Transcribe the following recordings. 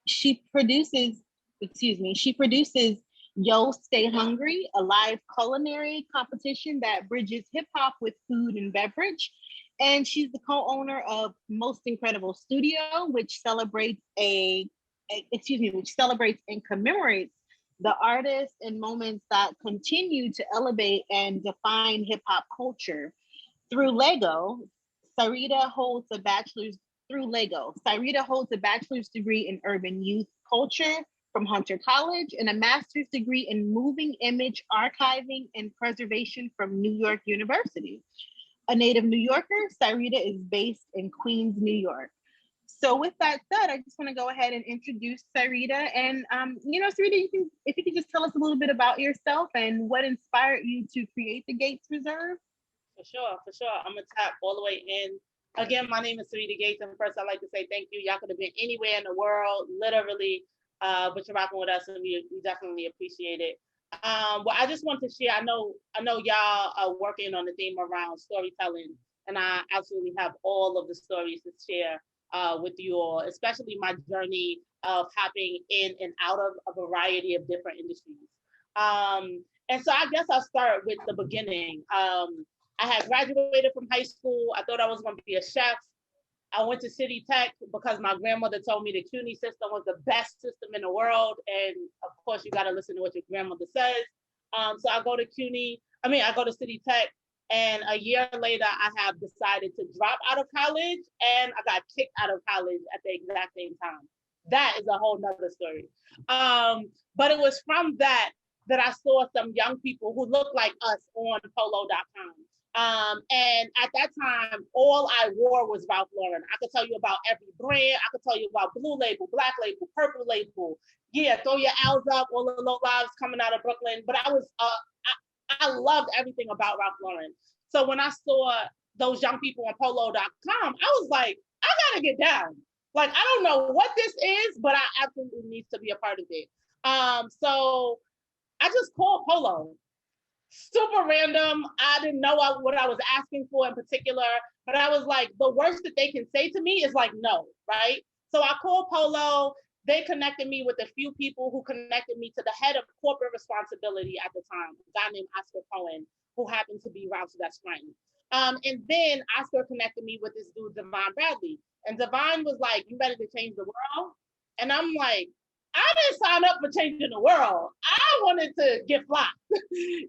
she produces, she produces Yo Stay Hungry, a live culinary competition that bridges hip hop with food and beverage. And she's the co-owner of Most Incredible Studio, which celebrates which celebrates and commemorates the artists and moments that continue to elevate and define hip hop culture. Through Lego, Syreeta holds a bachelor's Syreeta holds a bachelor's degree in urban youth culture from Hunter College and a master's degree in moving image archiving and preservation from New York University. A native New Yorker, Syreeta is based in Queens, New York. So with that said, I just want to go ahead and introduce Syreeta. And, Syreeta, if you could just tell us a little bit about yourself and what inspired you to create the Gates Reserve. For sure. I'm going to tap all the way in. Again, my name is Syreeta Gates. And first, I'd like to say thank you. Y'all could have been anywhere in the world, literally, but you're rocking with us, and we definitely appreciate it. Well, I just want to share, I know y'all are working on the theme around storytelling, and I absolutely have all of the stories to share with you all, especially my journey of hopping in and out of a variety of different industries. And so I guess I'll start with the beginning. I had graduated from high school. I thought I was going to be a chef. I went to City Tech because my grandmother told me the CUNY system was the best system in the world. And of course, you got to listen to what your grandmother says. So I go to City Tech. And a year later, I have decided to drop out of college, and I got kicked out of college at the exact same time. That is a whole nother story. But it was from that I saw some young people who looked like us on polo.com. And at that time, all I wore was Ralph Lauren. I could tell you about every brand. I could tell you about Blue Label, Black Label, Purple Label. Yeah, throw your L's up, all the low lives coming out of Brooklyn. But I loved everything about Ralph Lauren. So when I saw those young people on polo.com, I was like, I gotta get down. Like, I don't know what this is, but I absolutely need to be a part of it. So I just called Polo. Super random. I didn't know what I was asking for in particular, but I was like, the worst that they can say to me is like, no, right? So I called Polo. They connected me with a few people who connected me to the head of corporate responsibility at the time, a guy named Oscar Cohen, who happened to be Ralph's best friend. And then Oscar connected me with this dude, Devon Bradley. And Devon was like, you ready to change the world? And I'm like, I didn't sign up for changing the world. I wanted to get fly.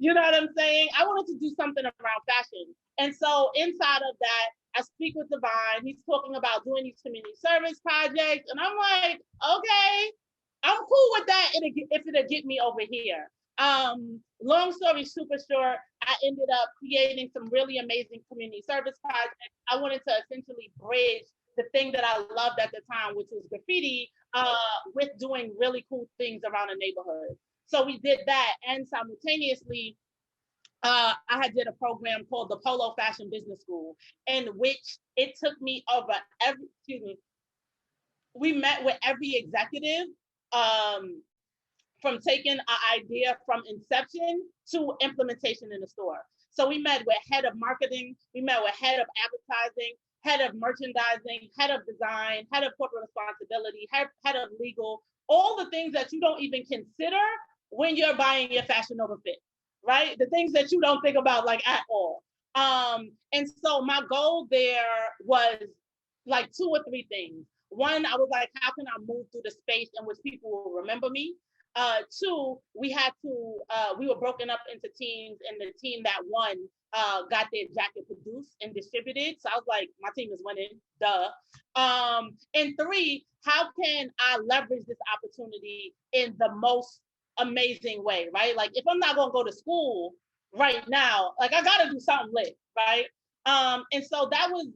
You know what I'm saying? I wanted to do something around fashion. And so inside of that, I speak with Devon. He's talking about doing these community service projects. And I'm like, okay, I'm cool with that if it'll get me over here. Long story super short, I ended up creating some really amazing community service projects. I wanted to essentially bridge the thing that I loved at the time, which was graffiti, with doing really cool things around the neighborhood. So we did that, and simultaneously, I had did a program called the Polo Fashion Business School, in which it took me over we met with every executive, from taking an idea from inception to implementation in the store. So we met with head of marketing, we met with head of advertising, head of merchandising, head of design, head of corporate responsibility, head of legal, all the things that you don't even consider when you're buying your Fashion Nova fit, right? The things that you don't think about like at all. And so my goal there was like 2 or 3 things. One, I was like, how can I move through the space in which people will remember me? 2, we were broken up into teams, and the team that won got their jacket produced and distributed. So I was like, my team is winning, duh. And 3, how can I leverage this opportunity in the most amazing way, right? Like, if I'm not gonna go to school right now, like I gotta do something lit, right? And so that was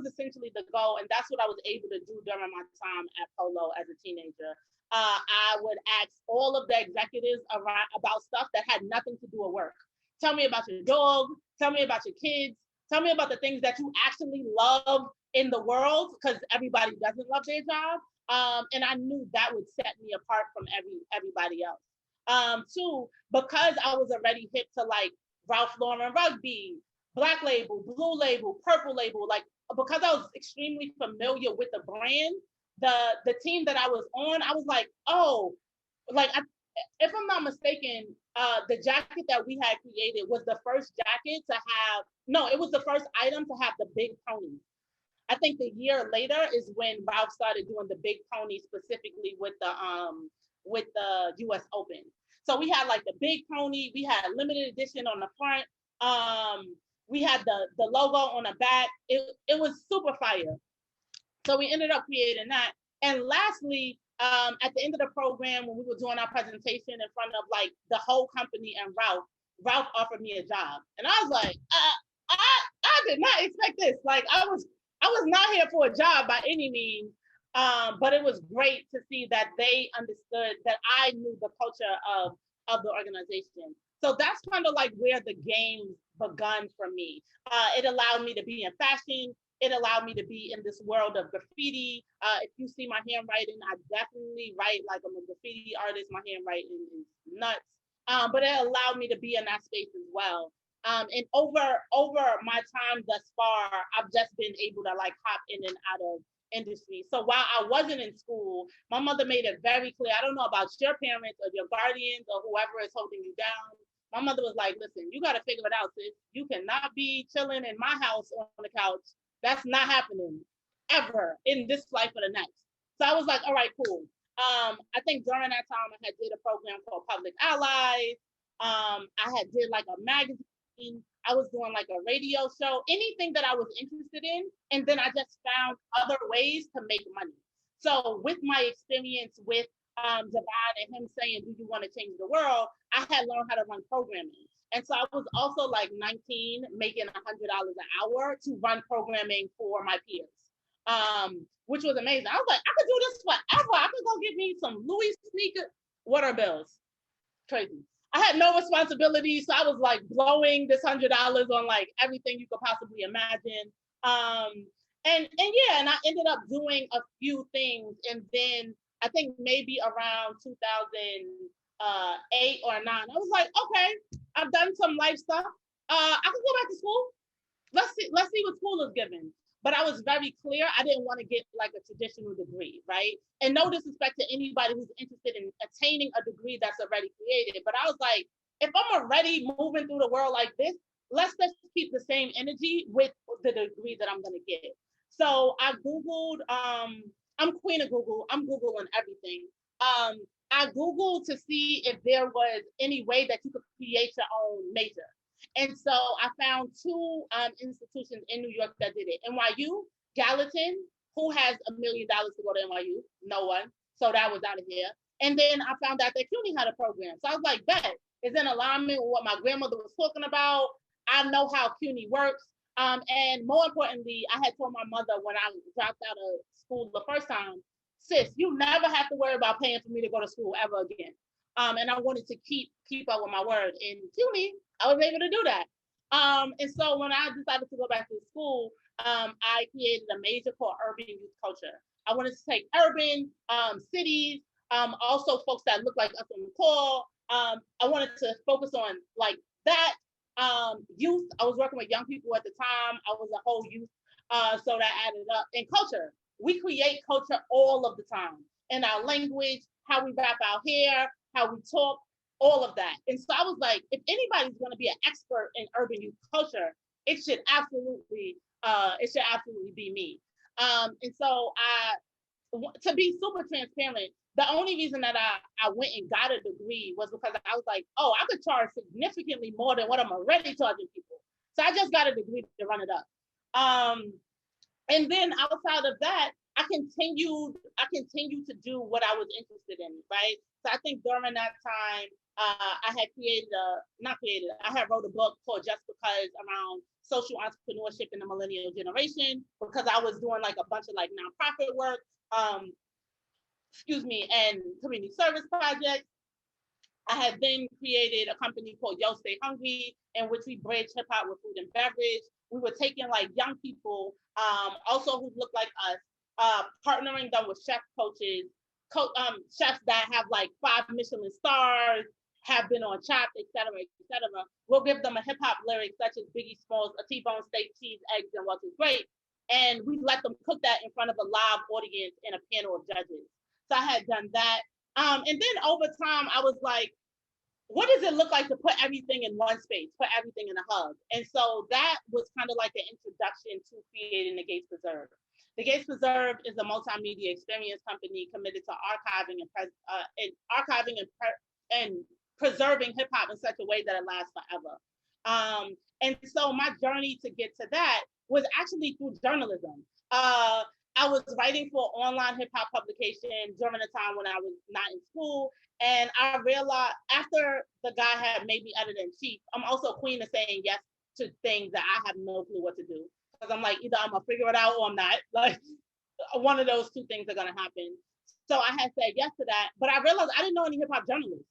essentially the goal, and that's what I was able to do during my time at Polo as a teenager. I would ask all of the executives about stuff that had nothing to do with work. Tell me about your dog, tell me about your kids, tell me about the things that you actually love in the world, because everybody doesn't love their job. And I knew that would set me apart from everybody else. 2, because I was already hip to like Ralph Lauren Rugby, Black Label, Blue Label, Purple Label, like because I was extremely familiar with the brand, the team that I was on, I was like, oh, like if I'm not mistaken, the jacket that we had created was the first jacket to have, no, it was the first item to have the big pony. I think the year later is when Ralph started doing the big pony specifically with the US Open. So we had like the big pony, we had limited edition on the front, we had the logo on the back. It was super fire. So we ended up creating that. And lastly, at the end of the program, when we were doing our presentation in front of like the whole company and Ralph offered me a job. And I was like, I did not expect this. Like I was not here for a job by any means. But it was great to see that they understood that I knew the culture of the organization. So that's kind of like where the game begun for me. It allowed me to be in fashion. It allowed me to be in this world of graffiti. If you see my handwriting, I definitely write like I'm a graffiti artist. My handwriting is nuts. But it allowed me to be in that space as well. And over my time thus far, I've just been able to like hop in and out of industry. So while I wasn't in school, my mother made it very clear. I don't know about your parents or your guardians or whoever is holding you down. My mother was like, listen, you got to figure it out, sis. You cannot be chilling in my house on the couch. That's not happening ever in this life or the next. So I was like, all right, cool. I think during that time I had did a program called Public Allies. I had did like a magazine. I was doing like a radio show, anything that I was interested in. And then I just found other ways to make money. So with my experience with Javon and him saying, do you want to change the world? I had learned how to run programming. And so I was also like 19, making $100 an hour to run programming for my peers, which was amazing. I was like, I could do this forever. I could go get me some Louis sneaker water bills. Crazy. I had no responsibility, so I was like blowing this $100 on like everything you could possibly imagine. And yeah, and I ended up doing a few things, and then I think maybe around 2008 or 9, I was like, okay, I've done some life stuff. I can go back to school. Let's see what school is giving. But I was very clear. I didn't want to get like a traditional degree, right? And no disrespect to anybody who's interested in attaining a degree that's already created. But I was like, if I'm already moving through the world like this, let's just keep the same energy with the degree that I'm going to get. So I Googled, I'm queen of Google. I'm Googling everything. I Googled to see if there was any way that you could create your own major. And so I found two institutions in New York that did it. NYU, Gallatin, who has $1 million to go to NYU? No one. So that was out of here. And then I found out that CUNY had a program. So I was like, bet, it's in alignment with what my grandmother was talking about. I know how CUNY works. And more importantly, I had told my mother when I dropped out of school the first time, sis, you never have to worry about paying for me to go to school ever again. And I wanted to keep up with my word. In CUNY, I was able to do that. And so when I decided to go back to school, I created a major called Urban Youth Culture. I wanted to take urban cities, also folks that look like us on the call. I wanted to focus on like that youth. I was working with young people at the time. I was a whole youth, so that added up. And culture, we create culture all of the time in our language, how we wrap our hair, how we talk, all of that. And so I was like, if anybody's going to be an expert in urban youth culture, it should absolutely be me. And so to be super transparent, the only reason that I went and got a degree was because I was like, oh, I could charge significantly more than what I'm already charging people. So I just got a degree to run it up. And then outside of that, I continued to do what I was interested in, right? So I think during that time, I had wrote a book called Just Because around social entrepreneurship in the millennial generation, because I was doing like a bunch of like nonprofit work, and community service projects. I had then created a company called Yo Stay Hungry, in which we bridge hip hop with food and beverage. We were taking like young people, also who look like us, partnering them with chef coaches, chefs that have like 5 Michelin stars, have been on Chopped, et cetera, et cetera. We'll give them a hip hop lyric such as Biggie Smalls, a T-bone steak, cheese, eggs, and what is great. and we let them cook that in front of a live audience and a panel of judges. So I had done that. And then over time, I was like, what does it look like to put everything in one space, put everything in a hub? And so that was kind of like the introduction to creating the Gates Preserve. The Gates Preserve is a multimedia experience company committed to archiving and preserving hip hop in such a way that it lasts forever. And so my journey to get to that was actually through journalism. I was writing for online hip hop publication during the time when I was not in school. And I realized after the guy had made me editor in chief, I'm also queen of saying yes to things that I have no clue what to do. Because I'm like, either I'm gonna figure it out or I'm not. Like one of those two things are gonna happen. So I had said yes to that, but I realized I didn't know any hip hop journalists.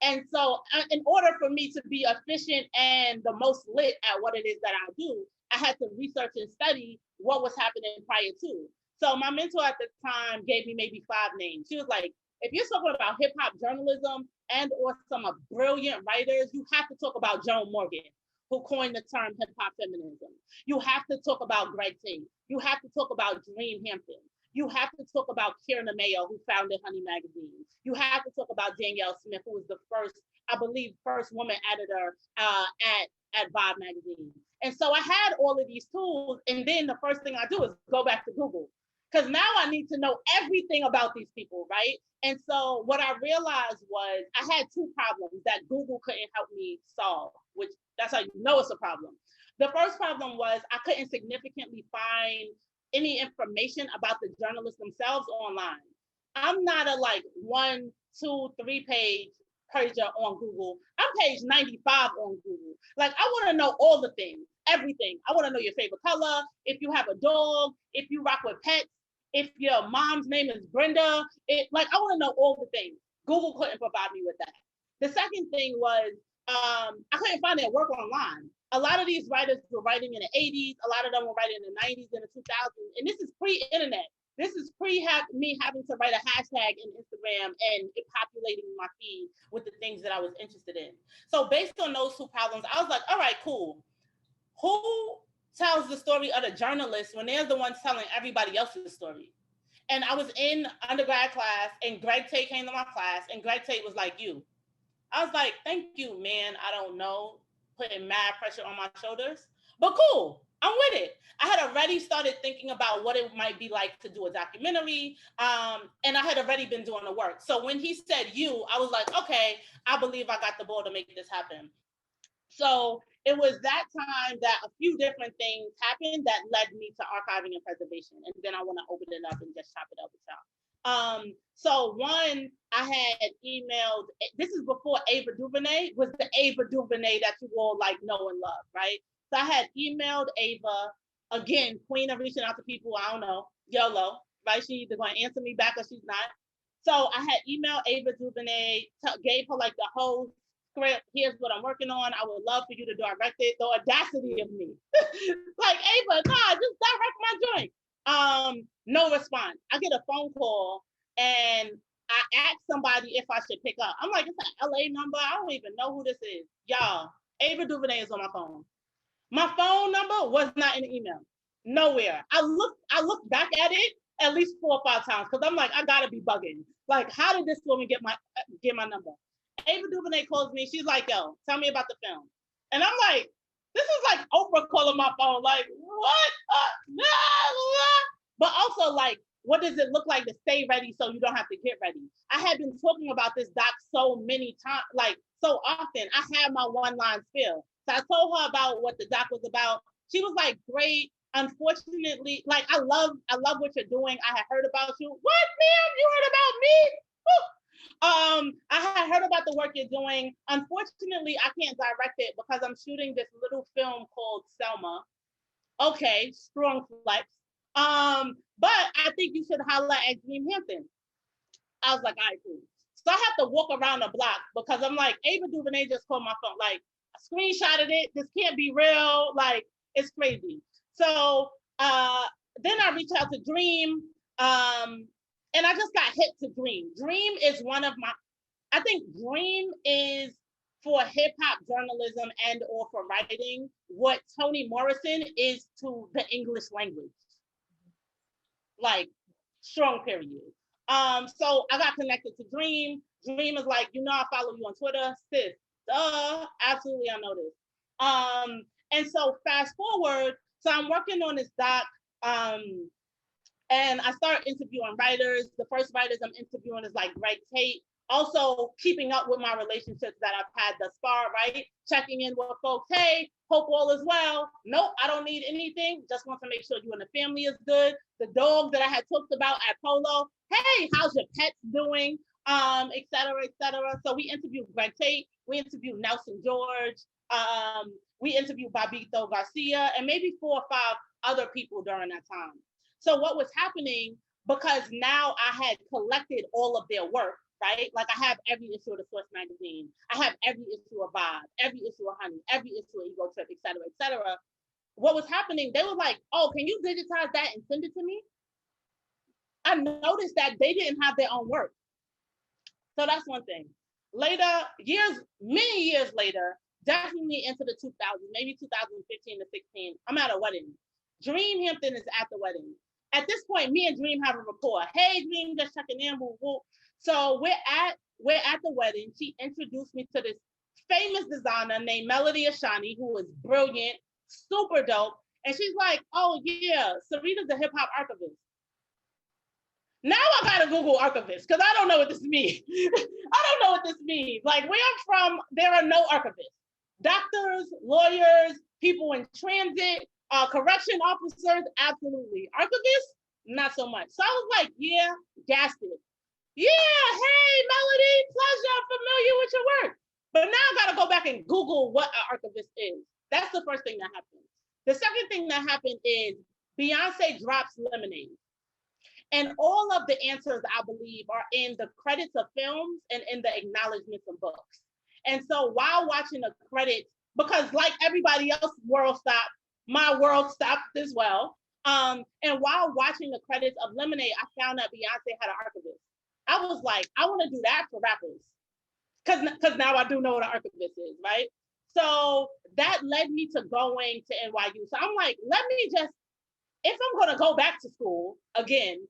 And so in order for me to be efficient and the most lit at what it is that I do, I had to research and study what was happening prior to. So my mentor at the time gave me maybe 5 names. She was like, if you're talking about hip hop journalism and or some brilliant writers, you have to talk about Joan Morgan, who coined the term hip hop feminism. You have to talk about Greg Tate. You have to talk about Dream Hampton. You have to talk about Kira Mayo, who founded Honey Magazine. You have to talk about Danielle Smith, who was the first, I believe, first woman editor at Vibe Magazine. And so I had all of these tools, and then the first thing I do is go back to Google, because now I need to know everything about these people, right? And so what I realized was I had 2 problems that Google couldn't help me solve, which that's how you know it's a problem. The first problem was I couldn't significantly find any information about the journalists themselves online. I'm not a like 1, 2, 3 page pager on Google. I'm page 95 on Google. Like I want to know all the things, everything. I want to know your favorite color, if you have a dog, if you rock with pets, if your mom's name is Brenda. Like I want to know all the things. Google couldn't provide me with that. The second thing was I couldn't find their work online. A lot of these writers were writing in the 80s. A lot of them were writing in the 90s and the 2000s. And this is pre-internet. This is me having to write a hashtag in Instagram and it populating my feed with the things that I was interested in. So based on those 2 problems, I was like, all right, cool. Who tells the story of the journalist when they're the ones telling everybody else's story? And I was in undergrad class and Greg Tate came to my class and Greg Tate was like, you. I was like, thank you, man. I don't know, putting mad pressure on my shoulders, but cool. I'm with it. I had already started thinking about what it might be like to do a documentary, and I had already been doing the work. So when he said you, I was like, okay, I believe I got the ball to make this happen. So it was that time that a few different things happened that led me to archiving and preservation. And then I want to open it up and just chop it up with y'all. So one, I had emailed, this is before Ava DuVernay was the Ava DuVernay that you all like know and love, right? So I had emailed Ava, again, queen of reaching out to people, I don't know, YOLO, right? She's either going to answer me back or she's not. So I had emailed Ava DuVernay, gave her like the whole script. Here's what I'm working on. I would love for you to direct it. The audacity of me. Like, Ava, nah, just direct my joint. No response. I get a phone call and I asked somebody if I should pick up. I'm like, it's an LA number. I don't even know who this is. Y'all, Ava DuVernay is on my phone. My phone number was not in the email. Nowhere. I looked back at it at least 4 or 5 times because I'm like, I gotta be bugging. Like, how did this woman get my number? Ava DuVernay calls me. She's like, yo, tell me about the film. And I'm like, this is like Oprah calling my phone. Like, what? No. But also, like, what does it look like to stay ready so you don't have to get ready? I had been talking about this doc so many times, like so often. I had my one-line spiel. So I told her about what the doc was about. She was like, great. Unfortunately, like, I love what you're doing. I had heard about you. What, ma'am? You heard about me? I had heard about the work you're doing. Unfortunately, I can't direct it because I'm shooting this little film called Selma. Okay, strong flex. But I think you should holler at Dream Hampton. I was like, all right, cool. So I have to walk around the block because I'm like, Ava DuVernay just called my phone. Like, I screenshotted it. This can't be real. Like, it's crazy. So then I reached out to Dream. And I just got hit to Dream. Dream is one of my, I think Dream is for hip hop journalism and or for writing what Toni Morrison is to the English language. Like, strong period. So I got connected to Dream. Dream is like, I follow you on Twitter, sis. Absolutely, I know this. And so fast forward, so I'm working on this doc, and I start interviewing writers. The first writers I'm interviewing is like Greg Tate. Also keeping up with my relationships that I've had thus far, right? Checking in with folks. Hey, hope all is well. Nope, I don't need anything. Just want to make sure you and the family is good. The dog that I had talked about at Polo. Hey, how's your pets doing? Et cetera, et cetera. So we interviewed Greg Tate. We interviewed Nelson George. We interviewed Babito Garcia and maybe 4 or 5 other people during that time. So what was happening, because now I had collected all of their work, right? Like I have every issue of the Source magazine. I have every issue of Vibe, every issue of Honey, every issue of Ego Trip, et cetera, et cetera. What was happening, they were like, oh, can you digitize that and send it to me? I noticed that they didn't have their own work. So that's one thing. Later, many years later, definitely into the 2000s, maybe 2015 to 16, I'm at a wedding. Dream Hampton is at the wedding. At this point, me and Dream have a rapport. Hey, Dream, just checking in. Woo, woo. So we're at the wedding. She introduced me to this famous designer named Melody Ashani, who is brilliant, super dope. And she's like, oh yeah, Syreeta's the hip hop archivist. Now I gotta Google archivist because I don't know what this means. I don't know what this means. Like where I'm from, there are no archivists. Doctors, lawyers, people in transit, correction officers, absolutely. Archivists, not so much. So I was like, yeah, gassed it. Yeah, hey, Melody, pleasure, familiar with your work. But now I gotta go back and Google what an archivist is. That's the first thing that happened. The second thing that happened is Beyonce drops Lemonade. And all of the answers, I believe, are in the credits of films and in the acknowledgments of books. And so while watching the credits, because like everybody else, world stopped, my world stopped as well. And while watching the credits of Lemonade, I found that Beyonce had an archivist. I was like, I want to do that for rappers. Because now I do know what an archivist is, right? So that led me to going to NYU. So I'm like, let me just, if I'm going to go back to school again,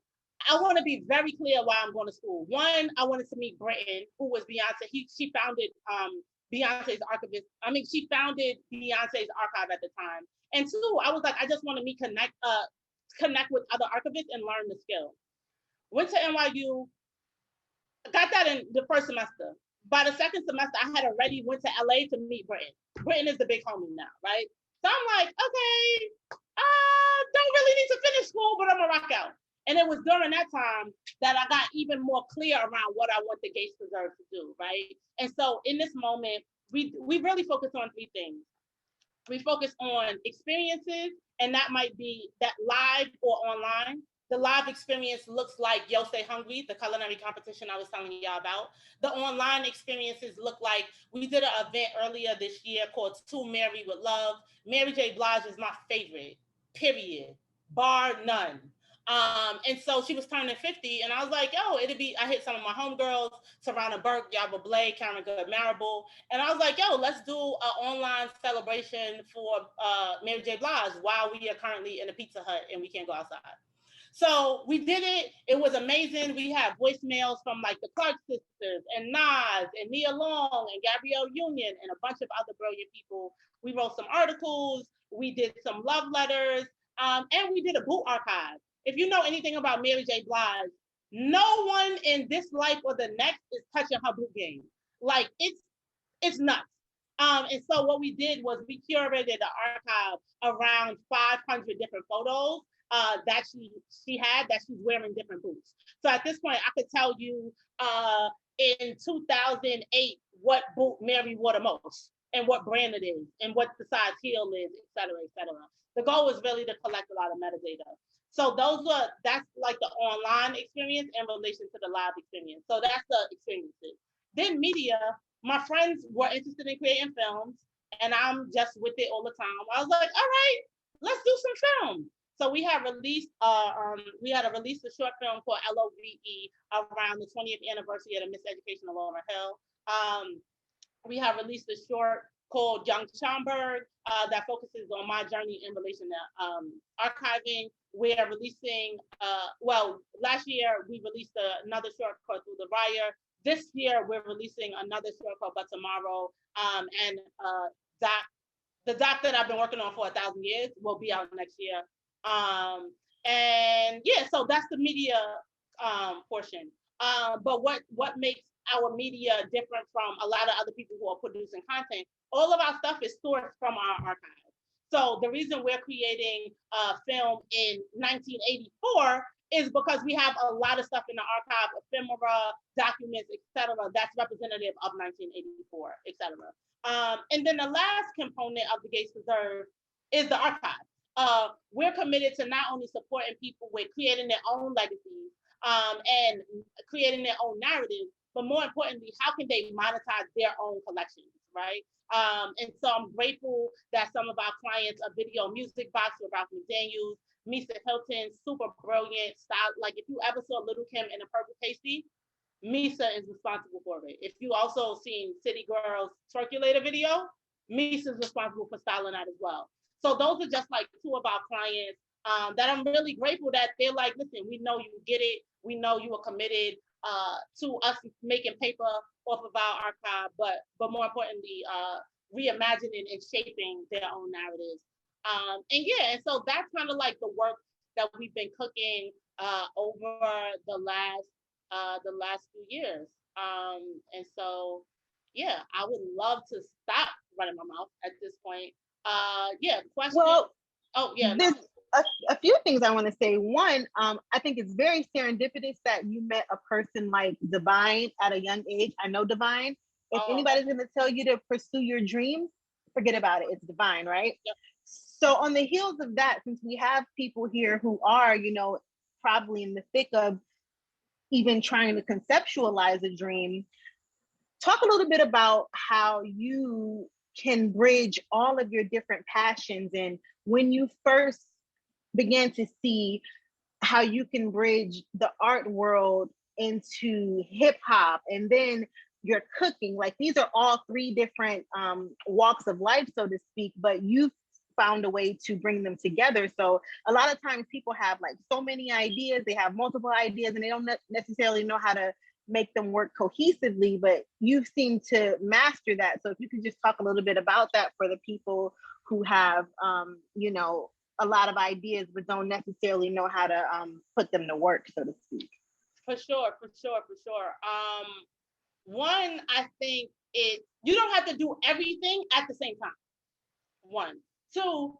I want to be very clear why I'm going to school. One, I wanted to meet Britton, who was Beyonce. She founded Beyonce's archivist. I mean, she founded Beyonce's archive at the time. And two, I was like, I just want to connect with other archivists and learn the skill. Went to NYU, got that in the first semester. By the second semester, I had already went to LA to meet Britton. Britton is the big homie now, right? So I'm like, okay, don't really need to finish school, but I'm gonna rock out. And it was during that time that I got even more clear around what I want the Gates Preserve to do, right? And so in this moment, we really focus on 3 things. We focus on experiences, and that might be that live or online. The live experience looks like Yo Stay Hungry, the culinary competition I was telling y'all about. The online experiences look like, we did an event earlier this year called To Mary with Love. Mary J. Blige is my favorite, period, bar none. And so she was turning 50, and I was like, yo, I hit some of my homegirls, Tarana Burke, Yaba Blay, Karen Good Marable, and I was like, yo, let's do an online celebration for Mary J. Blige while we are currently in a Pizza Hut and we can't go outside. So we did it. It was amazing. We had voicemails from like the Clark sisters and Nas and Nia Long and Gabrielle Union and a bunch of other brilliant people. We wrote some articles. We did some love letters, and we did a boot archive. If you know anything about Mary J. Blige, no one in this life or the next is touching her boot game. Like it's nuts. And so what we did was we curated an archive around 500 different photos that she had that she's wearing different boots. So at this point, I could tell you in 2008 what boot Mary wore the most and what brand it is and what the size heel is, et cetera, et cetera. The goal was really to collect a lot of metadata. So that's like the online experience in relation to the live experience. So that's the experiences. Then media, my friends were interested in creating films, and I'm just with it all the time. I was like, all right, let's do some film. So we had released a short film called LOVE around the 20th anniversary of the Miseducation of Lauryn Hill. We have released a short called Young Schomburg that focuses on my journey in relation to archiving. We are releasing, well, last year we released another short called Through the Wire. This year we're releasing another short called But Tomorrow. And that the doc that I've been working on for 1,000 years will be out next year. And yeah, so that's the media portion. But what makes our media different from a lot of other people who are producing content? All of our stuff is sourced from our archive. So the reason we're creating a film in 1984 is because we have a lot of stuff in the archive, ephemera, documents, etc., that's representative of 1984, etc. And then the last component of the Gates Preserve is the archive. We're committed to not only supporting people with creating their own legacies and creating their own narratives, but more importantly, how can they monetize their own collections, right? And so I'm grateful that some of our clients, a video music box with Ralph McDaniels, Misa Hilton, super brilliant style. Like if you ever saw Little Kim in a purple pasty, Misa is responsible for it. If you also seen City Girls Circulator video, Misa is responsible for styling that as well. So those are just like two of our clients that I'm really grateful that they're like, listen, we know you get it. We know you are committed to us making paper off of our archive, but more importantly, reimagining and shaping their own narratives. And yeah, and so that's kind of like the work that we've been cooking over the last few years. And so yeah, I would love to stop running my mouth at this point. Yeah, question. Well, Oh yeah, there's a few things I want to say. One, I think it's very serendipitous that you met a person like Divine at a young age. I know Divine. If anybody's going to tell you to pursue your dreams, forget about it. It's Divine, right? Yep. So on the heels of that, since we have people here who are, you know, probably in the thick of even trying to conceptualize a dream, talk a little bit about how you can bridge all of your different passions, and when you first began to see how you can bridge the art world into hip hop, and then your cooking. Like these are all three different walks of life, so to speak, but you've found a way to bring them together. So a lot of times people have like so many ideas, they have multiple ideas, and they don't necessarily know how to make them work cohesively, but you seem to master that. So if you could just talk a little bit about that for the people who have, you know, a lot of ideas, but don't necessarily know how to put them to work, so to speak. For sure. One, I think you don't have to do everything at the same time. One. Two,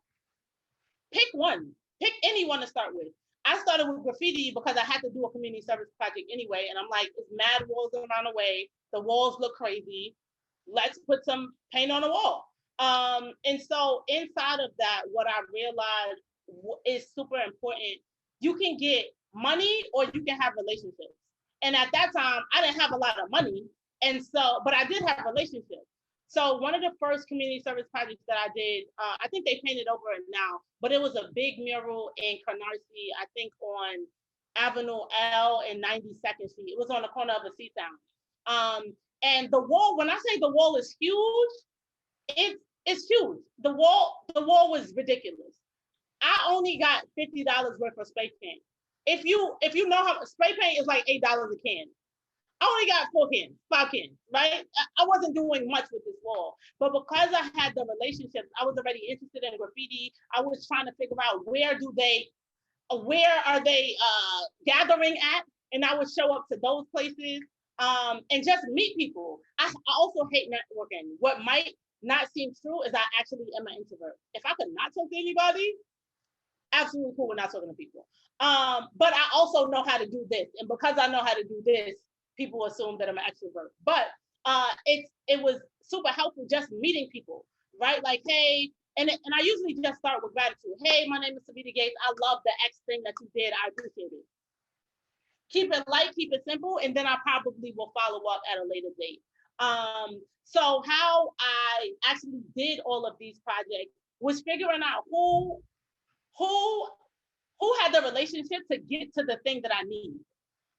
pick one. Pick anyone to start with. I started with graffiti because I had to do a community service project anyway. And I'm like, it's mad walls around the way. The walls look crazy. Let's put some paint on the wall. And so inside of that, what I realized is super important. You can get money or you can have relationships. And at that time, I didn't have a lot of money. And so, but I did have relationships. So one of the first community service projects that I did, I think they painted over it now, but it was a big mural in Canarsie, I think on Avenue L and 92nd Street. It was on the corner of a Seatown. And the wall, when I say the wall is huge, it's huge. The wall was ridiculous. I only got $50 worth of spray paint. If you know how spray paint is like $8 a can. I only got 5 cans, right? I wasn't doing much with this wall, but because I had the relationships, I was already interested in graffiti. I was trying to figure out where are they gathering at, and I would show up to those places and just meet people. I also hate networking. What might not seem true is I actually am an introvert. If I could not talk to anybody, absolutely cool with not talking to people. But I also know how to do this, and because I know how to do this, people assume that I'm an extrovert. But it was super helpful just meeting people, right? Like, hey, and I usually just start with gratitude. Hey, my name is Syreeta Gates. I love the X thing that you did. I appreciate it. Keep it light, keep it simple, and then I probably will follow up at a later date. So how I actually did all of these projects was figuring out who had the relationship to get to the thing that I need.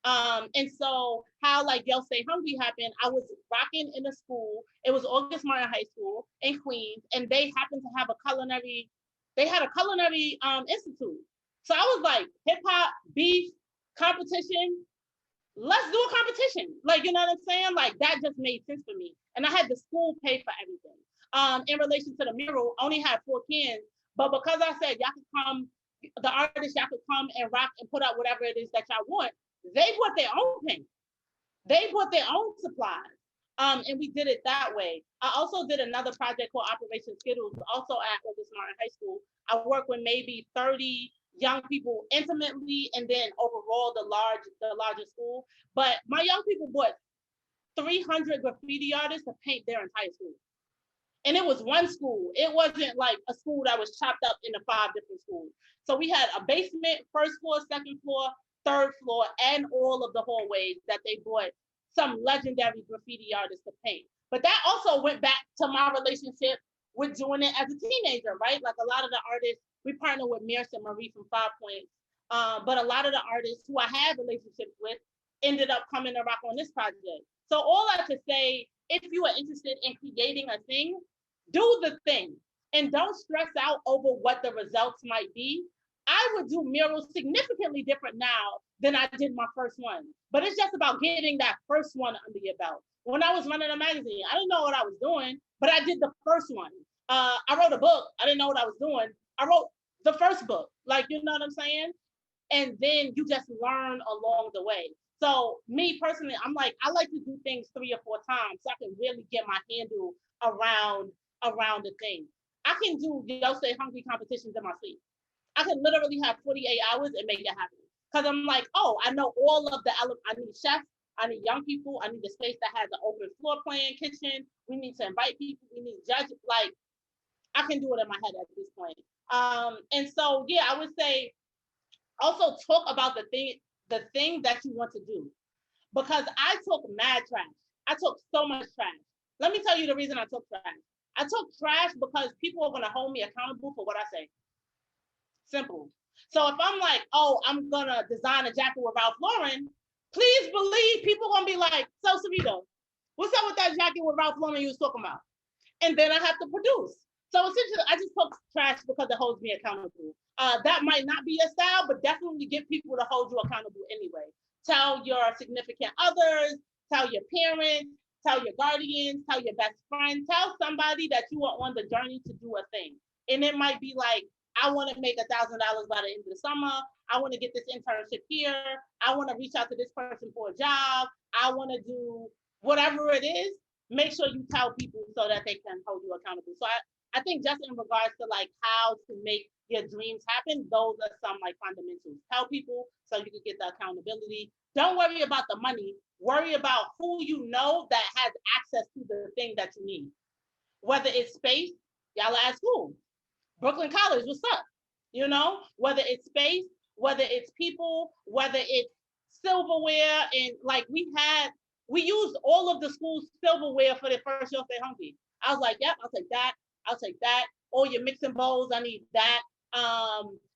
And so how like Yo Stay Hungry happened, I was rocking in a school. It was August Martin High School in Queens, and they happened to have they had a culinary institute. So I was like, hip hop, beef, competition, let's do a competition. Like, you know what I'm saying? Like that just made sense for me. And I had the school pay for everything. In relation to the mural, I only had 4 cans, but because I said y'all could come, the artists, y'all could come and rock and put out whatever it is that y'all want, they bought their own paint. They bought their own supplies. And we did it that way. I also did another project called Operation Skittles, also at August Martin High School. I worked with maybe 30 young people intimately, and then overall the larger school. But my young people bought 300 graffiti artists to paint their entire school. And it was one school. It wasn't like a school that was chopped up into 5 different schools. So we had a basement, first floor, second floor, third floor, and all of the hallways that they bought some legendary graffiti artists to paint. But that also went back to my relationship with doing it as a teenager, right? Like a lot of the artists, we partner with Mirce and Marie from 5 Points. But a lot of the artists who I had relationships with ended up coming to rock on this project. So all I could say, if you are interested in creating a thing, do the thing and don't stress out over what the results might be. I would do murals significantly different now than I did my first one. But it's just about getting that first one under your belt. When I was running a magazine, I didn't know what I was doing, but I did the first one. I wrote a book. I didn't know what I was doing. I wrote the first book. Like, you know what I'm saying? And then you just learn along the way. So me personally, I'm like, I like to do things 3 or 4 times so I can really get my handle around the thing. I can do Yo Stay Hungry competitions in my sleep. I can literally have 48 hours and make it happen. Because I'm like, oh, I know all of the elements. I need chefs. I need young people. I need a space that has an open floor plan, kitchen. We need to invite people. We need judges. Like, I can do it in my head at this point. And so, yeah, I would say also talk about the thing that you want to do. Because I took mad trash. I took so much trash. Let me tell you the reason I took trash. I took trash because people are going to hold me accountable for what I say. Simple. So if I'm like, oh, I'm going to design a jacket with Ralph Lauren, please believe people are going to be like, so Syreeta, what's up with that jacket with Ralph Lauren you was talking about? And then I have to produce. So essentially, I just took trash because it holds me accountable. That might not be your style, but definitely get people to hold you accountable anyway. Tell your significant others, tell your parents, tell your guardians, tell your best friend, tell somebody that you are on the journey to do a thing. And it might be like, I want to make $1,000 by the end of the summer. I want to get this internship here. I want to reach out to this person for a job. I want to do whatever it is. Make sure you tell people so that they can hold you accountable. So I think just in regards to like how to make your dreams happen, those are some like fundamentals. Tell people so you can get the accountability. Don't worry about the money. Worry about who you know that has access to the thing that you need. Whether it's space, y'all are at school. Brooklyn College, what's up? You know, whether it's space, whether it's people, whether it's silverware, and like we used all of the school's silverware for the first Yo Stay Hungry. I was like, yep, I'll take that. I'll take that. All your mixing bowls, I need that.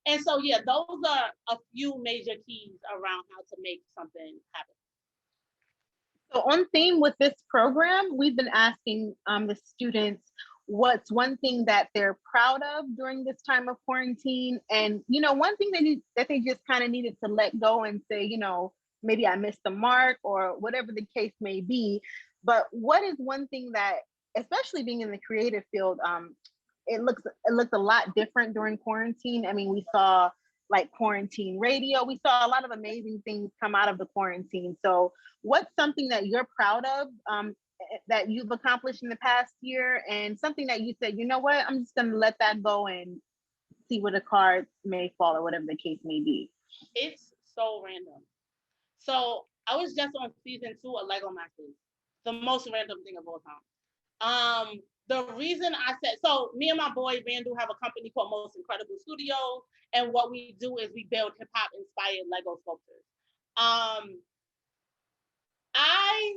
And so yeah, those are a few major keys around how to make something happen. So on theme with this program, we've been asking the students what's one thing that they're proud of during this time of quarantine, and one thing that they just kind of needed to let go and say, maybe I missed the mark or whatever the case may be. But what is one thing that, especially being in the creative field, it looked a lot different during quarantine. I mean, we saw like quarantine radio. We saw a lot of amazing things come out of the quarantine. So what's something that you're proud of that you've accomplished in the past year, and something that you said, you know what, I'm just going to let that go and see where the cards may fall or whatever the case may be? It's so random. So I was just on season 2 of Lego Masters, the most random thing of all time. The reason I said, so me and my boy Randall have a company called Most Incredible Studios, and what we do is we build hip hop inspired Lego sculptures. I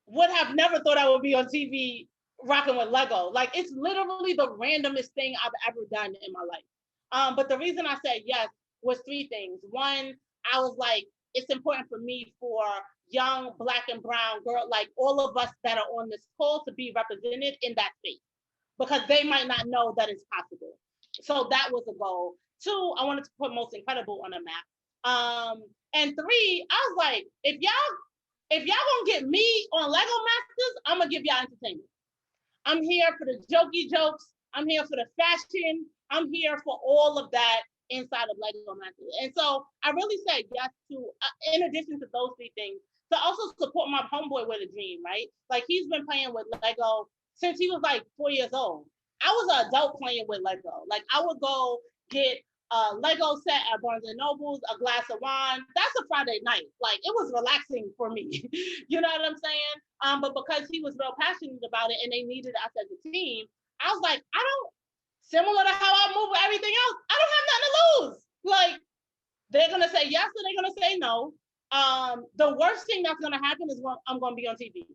would have never thought I would be on TV rocking with Lego. Like, it's literally the randomest thing I've ever done in my life. But the reason I said yes was 3 things. One, I was like, it's important for me for young Black and brown girl, like all of us that are on this call, to be represented in that space, because they might not know that it's possible. So that was a goal. Two, I wanted to put Most Incredible on a map. And three, I was like, if y'all gonna get me on Lego Masters, I'm gonna give y'all entertainment. I'm here for the jokey jokes. I'm here for the fashion. I'm here for all of that inside of Lego Masters. And so I really said yes to, in addition to those three things, to also support my homeboy with a dream, right? Like, he's been playing with Lego since he was like 4 years old. I was an adult playing with Lego. Like, I would go get a Lego set at Barnes and Nobles, a glass of wine. That's a Friday night. Like, it was relaxing for me. You know what I'm saying? But because he was real passionate about it and they needed us as a team, I was like, similar to how I move with everything else, I don't have nothing to lose. Like, they're gonna say yes or they're gonna say no. The worst thing that's gonna happen is I'm gonna be on TV.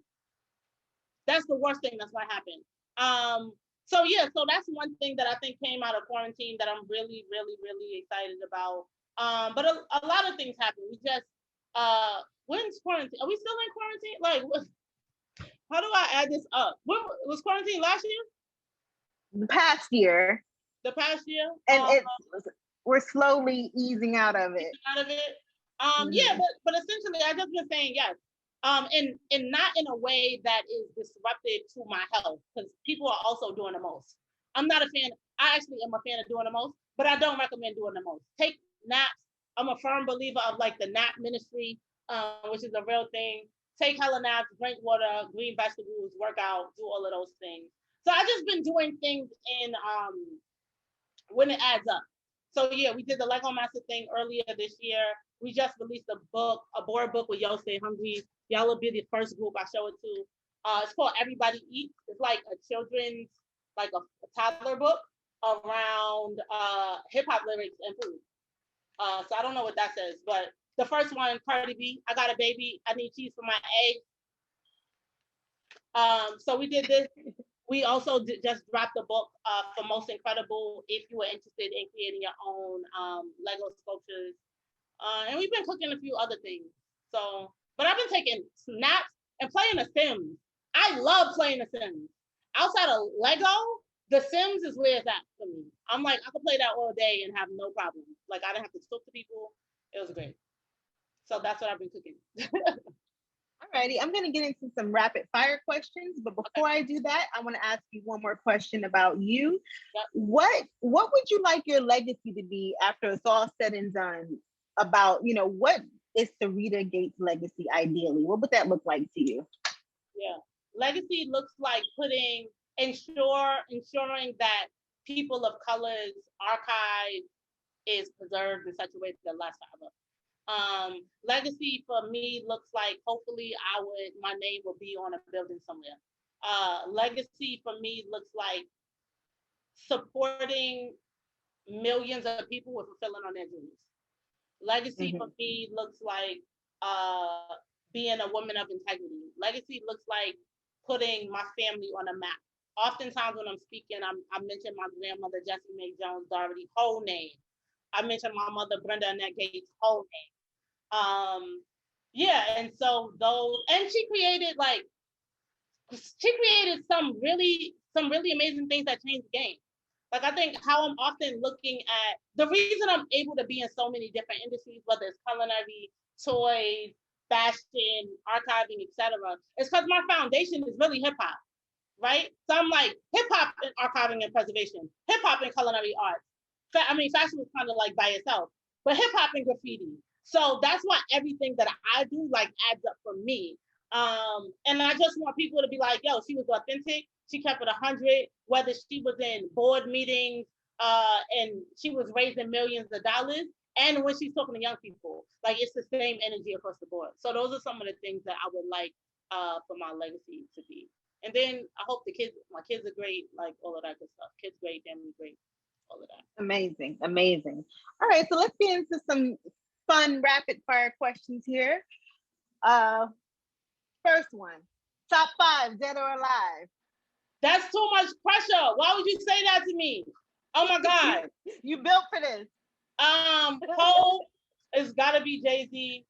That's the worst thing that's gonna happen. So that's one thing that I think came out of quarantine that I'm really, really, really excited about. But a lot of things happen. We just when's quarantine? Are we still in quarantine? Like, how do I add this up? When was quarantine last year? The past year. The past year? And we're slowly easing out of it. Yeah, but essentially I just been saying yes. And not in a way that is disruptive to my health, because people are also doing the most. I'm not a fan. I actually am a fan of doing the most, but I don't recommend doing the most. Take naps. I'm a firm believer of like the nap ministry, which is a real thing. Take hella naps, drink water, green vegetables, work out, do all of those things. So I just been doing things in when it adds up. So yeah, we did the Lego Master thing earlier this year. We just released a board book with Yo Stay Hungry. Y'all will be the first group I show it to. It's called Everybody Eats. It's like a children's, like a toddler book around hip hop lyrics and food. So I don't know what that says, but the first one, Cardi B, I got a baby, I need cheese for my eggs. So we did this. We also just dropped a book for Most Incredible if you were interested in creating your own Lego sculptures. And we've been cooking a few other things. So, but I've been taking naps and playing The Sims. I love playing The Sims. Outside of Lego, The Sims is where it's at for me. I'm like, I could play that all day and have no problem. Like, I didn't have to talk to people. It was great. So that's what I've been cooking. Alrighty, I'm going to get into some rapid fire questions, but before I do that, I want to ask you one more question about you. Yep. What would you like your legacy to be after it's all said and done? About, what is Syreeta Gates' legacy ideally? What would that look like to you? Yeah, legacy looks like ensuring that people of color's archive is preserved in such a way that it lasts forever. Legacy for me looks like, hopefully my name will be on a building somewhere. Legacy for me looks like supporting millions of people with fulfilling on their dreams. Legacy for me looks like being a woman of integrity. Legacy looks like putting my family on a map. Oftentimes when I'm speaking, I mention my grandmother, Jessie Mae Jones Doherty, whole name. I mention my mother, Brenda Annette Gates, whole name. And so and she created some really amazing things that changed the game. Like, I think how I'm often looking at the reason I'm able to be in so many different industries, whether it's culinary, toys, fashion, archiving, etc., is because my foundation is really hip hop, right? So I'm like hip hop and archiving and preservation, hip hop and culinary arts. Fashion was kind of like by itself, but hip hop and graffiti. So that's why everything that I do adds up for me. And I just want people to be like, yo, she was authentic. She kept it 100, whether she was in board meetings and she was raising millions of dollars, and when she's talking to young people, it's the same energy across the board. So those are some of the things that I would like for my legacy to be. And then I hope my kids are great, all of that good stuff. Kids great, family great, all of that. Amazing. All right, so let's get into some fun rapid fire questions here. First one, top 5, dead or alive? That's too much pressure. Why would you say that to me? Oh my God. You built for this. Poe, It's gotta be Jay-Z.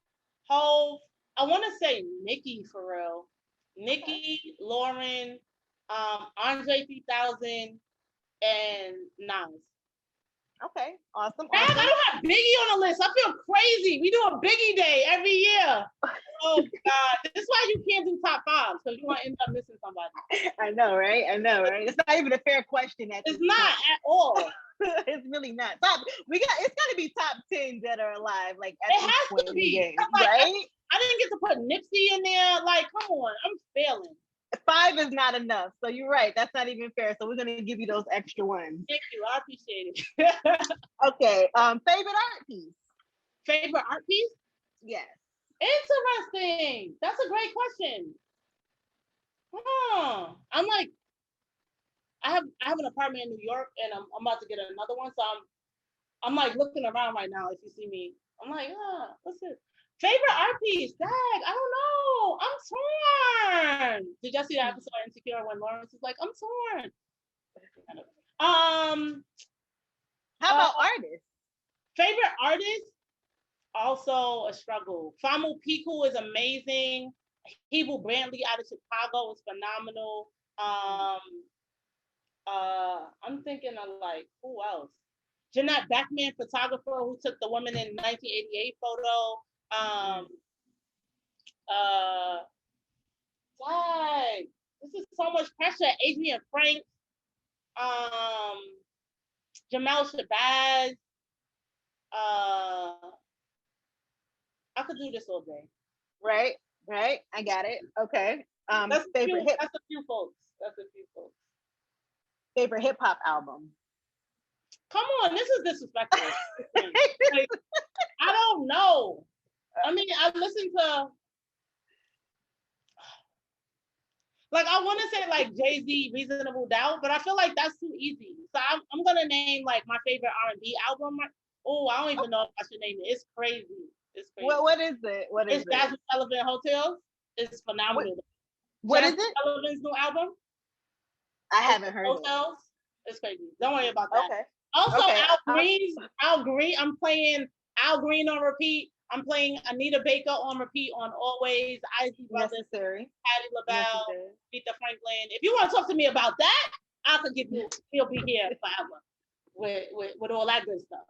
Hove. I want to say Nicki for real. Okay. Nicki, Lauren, Andre 3000, and Nas. Okay. Awesome. Dang, I Awesome. don't have Biggie on the list. I feel crazy. We do a Biggie day every year. Oh God, this is why you can't do top fives because you're gonna end up missing somebody. I know, right? I know, right? It's not even a fair question at It's this not point. at all. It's really not. It's gotta be top 10 that are alive, like at It this has point to in the be. game, Like right? I didn't get to put Nipsey in there. Like, come on, I'm failing. 5 is not enough. So you're right. That's not even fair. So we're gonna give you those extra ones. Thank you. I appreciate it. Okay. Favorite art piece? Favorite art piece? Yes. Interesting. That's a great question. I'm like, I have an apartment in New York, and I'm about to get another one. So I'm like looking around right now. If you see me, I'm like, what's it? Favorite art piece? Dag, I don't know. I'm torn. Did y'all see that episode of Insecure when Lawrence is like, I'm torn? How about artists? Favorite artist? Also a struggle. Famu Piku is amazing. Hebrew Brantley out of Chicago is phenomenal. I'm thinking of like who else? Jeanette Beckman, photographer who took the woman in 1988 photo. Dang, this is so much pressure. Adrian Frank, Jamel Shabazz. I could do this all day. Right, right. I got it. Okay. That's a few folks. Favorite hip hop album? Come on, this is disrespectful. Like, I don't know. I mean, I listen to like I want to say like Jay-Z, Reasonable Doubt, but I feel like that's too easy. So I'm gonna name like my favorite R&B album. Oh, I don't even know if I should name it. It's crazy. It's crazy. What is it? What is it? It's Jasmine Sullivan Hotels. It's phenomenal. What is it? Sullivan's new album. I haven't heard Hotels. It's crazy. Don't worry about that. Okay. Also, okay. Al Green. I'm playing Al Green on repeat. I'm playing Anita Baker on repeat on Always, Isley Brothers, Necessary. Patti LaBelle, Aretha Franklin. If you want to talk to me about that, I could give you. He'll be here forever with all that good stuff.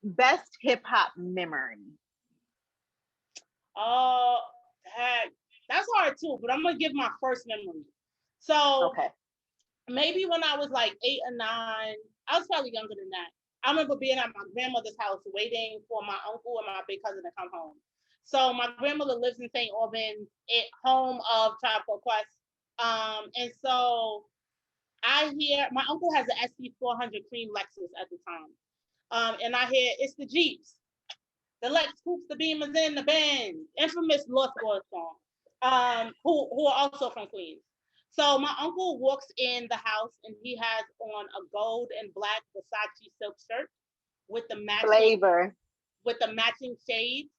Best hip hop memory. Oh, heck, that's hard too. But I'm gonna give my first memory. So maybe when I was like 8 or 9, I was probably younger than that. I remember being at my grandmother's house waiting for my uncle and my big cousin to come home. So my grandmother lives in St. Albans, home of Tribe Called Quest. And so I hear my uncle has an SC400 cream Lexus at the time. And I hear it's the Jeeps. The Lex Coops, the Beamers, in the band. Infamous Lost Boys song. Who are also from Queens. So my uncle walks in the house and he has on a gold and black Versace silk shirt with the matching shades.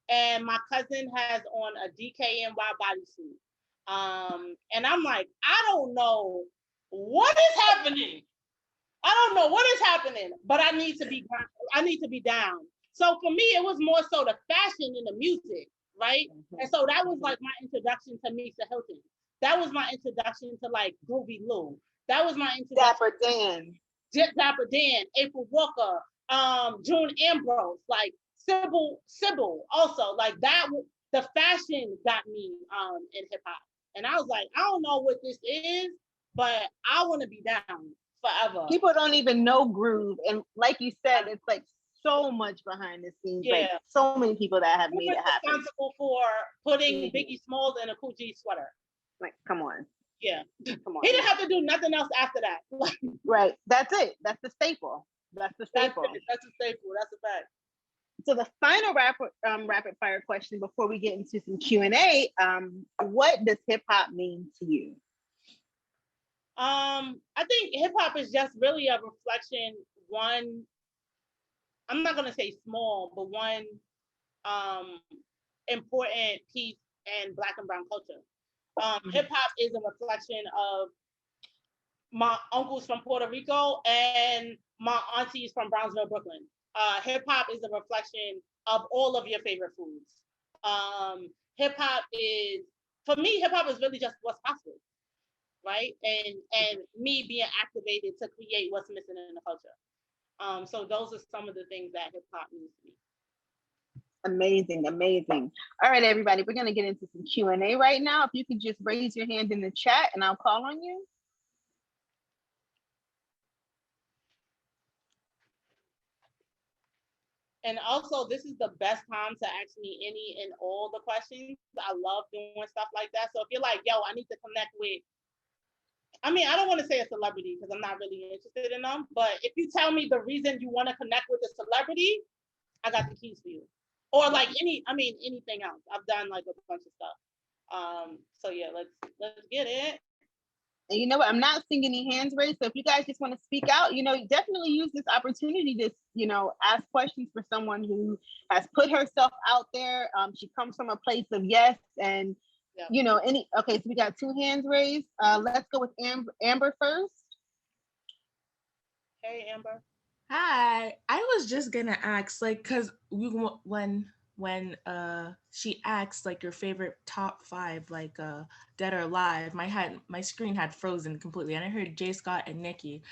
And my cousin has on a DKNY bodysuit. And I'm like, I don't know what is happening. But I need to be down. So for me, it was more so the fashion and the music, right? And so that was like my introduction to Misa Hilton. That was my introduction to like Groovy Lou. That was my introduction. Dapper Dan, April Walker, June Ambrose, like Sybil also. Like that, the fashion got me in hip hop. And I was like, I don't know what this is, but I want to be down forever. People don't even know Groove. And like you said, it's like so much behind the scenes. Yeah. Like so many people that have made it happen. Responsible for putting Biggie Smalls in a Coogee sweater. Like, come on. Yeah. Come on. He didn't have to do nothing else after that. Right. That's it. That's the staple. That's a staple. That's a fact. So the final rapid fire question before we get into some Q&A, what does hip hop mean to you? I think hip hop is just really a reflection. I'm not gonna say small, but one important piece in Black and Brown culture. Hip hop is a reflection of my uncles from Puerto Rico and my aunties from Brownsville, Brooklyn. Hip hop is a reflection of all of your favorite foods. Hip hop is, for me, hip hop is really just what's possible, right? And me being activated to create what's missing in the culture. So those are some of the things that hip hop means to me. Amazing, amazing. All right, everybody, we're gonna get into some Q&A right now. If you could just raise your hand in the chat and I'll call on you. And also, this is the best time to ask me any and all the questions. I love doing stuff like that. So if you're like, yo, I need to connect with, I mean, I don't want to say a celebrity because I'm not really interested in them. But if you tell me the reason you want to connect with a celebrity, I got the keys for you. Or like anything else. I've done like a bunch of stuff. So yeah, let's get it. And you know what? I'm not seeing any hands raised. So if you guys just want to speak out, definitely use this opportunity to, ask questions for someone who has put herself out there. She comes from a place of yes. And, okay, so we got 2 hands raised. Let's go with Amber first. Hey, Amber. Hi. I was just gonna ask, like, cause when she asked like your favorite top 5, like dead or alive, my screen had frozen completely, and I heard Jay Scott and Nikki.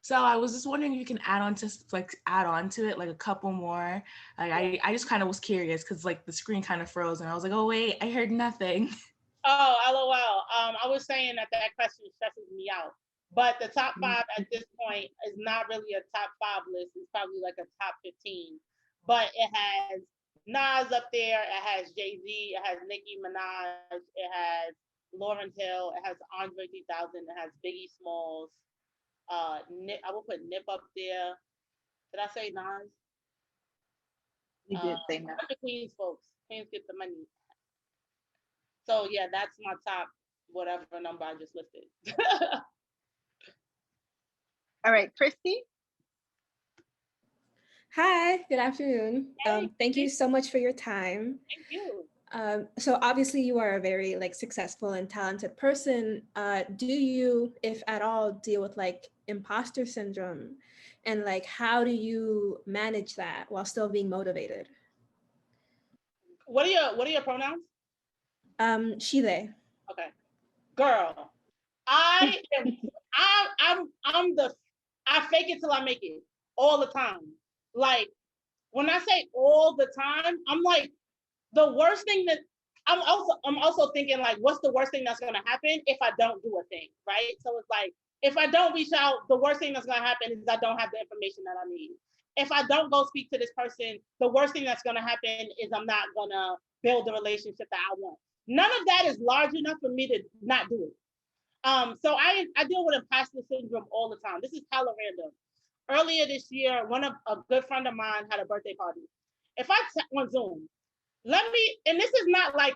So I was just wondering if you can add on to it like a couple more. Like, I just kind of was curious because like the screen kind of froze, and I was like, oh wait, I heard nothing. Oh, LOL. I was saying that question stresses me out. But the top 5 at this point is not really a top 5 list. It's probably like a top 15. But it has Nas up there. It has Jay-Z. It has Nicki Minaj. It has Lauryn Hill. It has Andre 3000. It has Biggie Smalls. Nip, I will put Nip up there. Did I say Nas? You did say Nas. The Queens folks. Queens get the money. So yeah, that's my top whatever number I just listed. All right, Christy. Hi, good afternoon. Hey, thank you so much for your time. Thank you. So obviously you are a very successful and talented person. Do you, if at all, deal with imposter syndrome? And how do you manage that while still being motivated? What are your pronouns? She, they. Okay. Girl, I fake it till I make it all the time. Like when I say all the time, I'm like, the worst thing that I'm also thinking like, what's the worst thing that's gonna happen if I don't do a thing, right? So it's like, if I don't reach out, the worst thing that's gonna happen is I don't have the information that I need. If I don't go speak to this person, the worst thing that's gonna happen is I'm not gonna build the relationship that I want. None of that is large enough for me to not do it. So I deal with imposter syndrome all the time. This is hella random. Earlier this year, a good friend of mine had a birthday party. If I on Zoom, and this is not like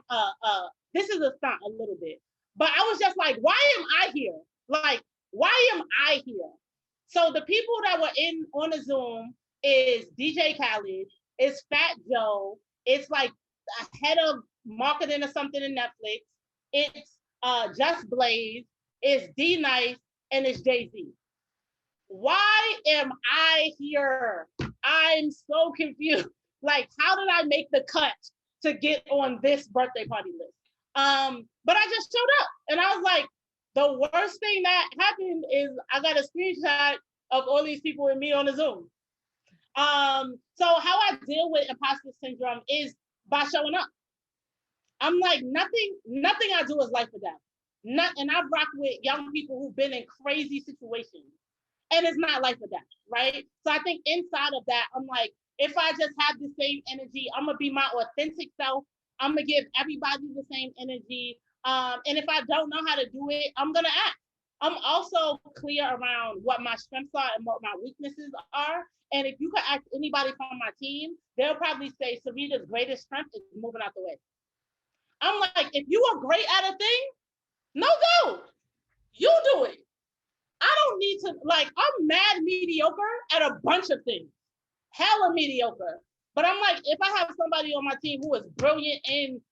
this is a stunt a little bit, but I was just like, why am I here? Like, why am I here? So the people that were on the Zoom is DJ Khaled, it's Fat Joe, it's like a head of marketing or something in Netflix, it's Just Blaze, it's D Nice, and it's Jay-Z. Why am I here? I'm so confused. Like, how did I make the cut to get on this birthday party list? But I just showed up and I was like, the worst thing that happened is I got a screenshot of all these people and me on the Zoom. So how I deal with imposter syndrome is by showing up. I'm like, nothing I do is life or death. And I've rocked with young people who've been in crazy situations. And it's not life or death, right? So I think inside of that, I'm like, if I just have the same energy, I'm gonna be my authentic self. I'm gonna give everybody the same energy. And if I don't know how to do it, I'm gonna ask. I'm also clear around what my strengths are and what my weaknesses are. And if you could ask anybody from my team, they'll probably say Syreeta's greatest strength is moving out the way. I'm like, if you are great at a thing, no go. You do it. I don't need to, I'm mad mediocre at a bunch of things. Hella mediocre. But I'm like, if I have somebody on my team who is brilliant in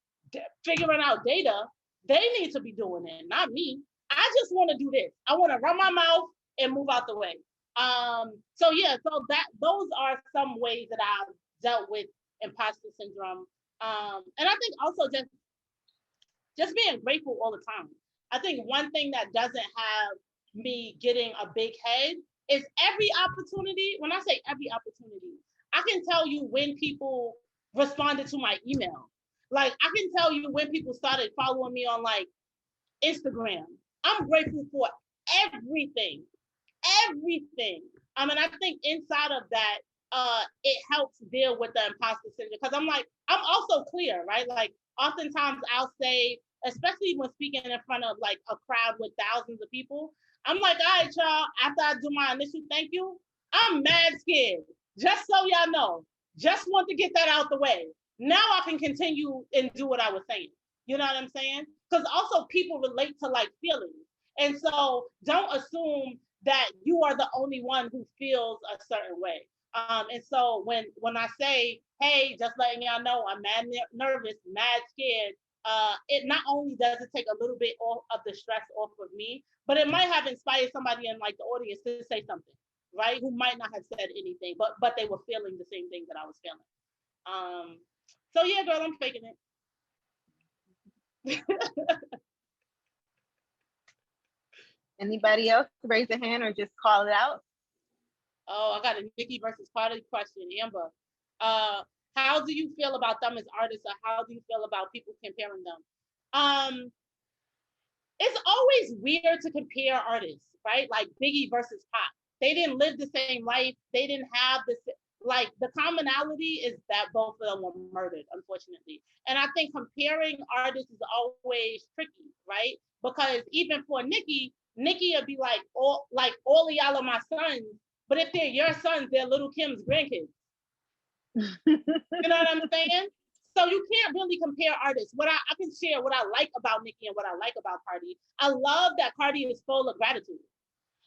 figuring out data, they need to be doing it, not me. I just want to do this. I want to run my mouth and move out the way. So those are some ways that I've dealt with imposter syndrome. And I think also just being grateful all the time. I think one thing that doesn't have me getting a big head is every opportunity. When I say every opportunity, I can tell you when people responded to my email. Like I can tell you when people started following me on like Instagram. I'm grateful for everything, everything. And I think inside of that, it helps deal with the imposter syndrome because I'm also clear, right? Like oftentimes I'll say, especially when speaking in front of like a crowd with thousands of people, I'm like, all right, y'all, after I do my initial thank you, I'm mad scared. Just so y'all know, just want to get that out the way. Now I can continue and do what I was saying. You know what I'm saying? Because also people relate to like feelings. And so don't assume that you are the only one who feels a certain way. And so when I say, hey, just letting y'all know I'm mad nervous, mad scared, it not only does it take a little bit of the stress off of me, but it might have inspired somebody in like the audience to say something, right? Who might not have said anything, but they were feeling the same thing that I was feeling. So yeah, girl, I'm faking it. Anybody else raise a hand or just call it out? Oh, I got a Nikki versus Cardi question. Amber, how do you feel about them as artists, or how do you feel about people comparing them? It's always weird to compare artists, right? Like Biggie versus Pop. They didn't live the same life. They didn't have this. Like the commonality is that both of them were murdered, unfortunately. And I think comparing artists is always tricky, right? Because even for Nicki would be like all of y'all are my sons, but if they're your sons, they're Little Kim's grandkids. You know what I'm saying? So you can't really compare artists. What I can share what I like about Nicki and what I like about Cardi. I love that Cardi is full of gratitude.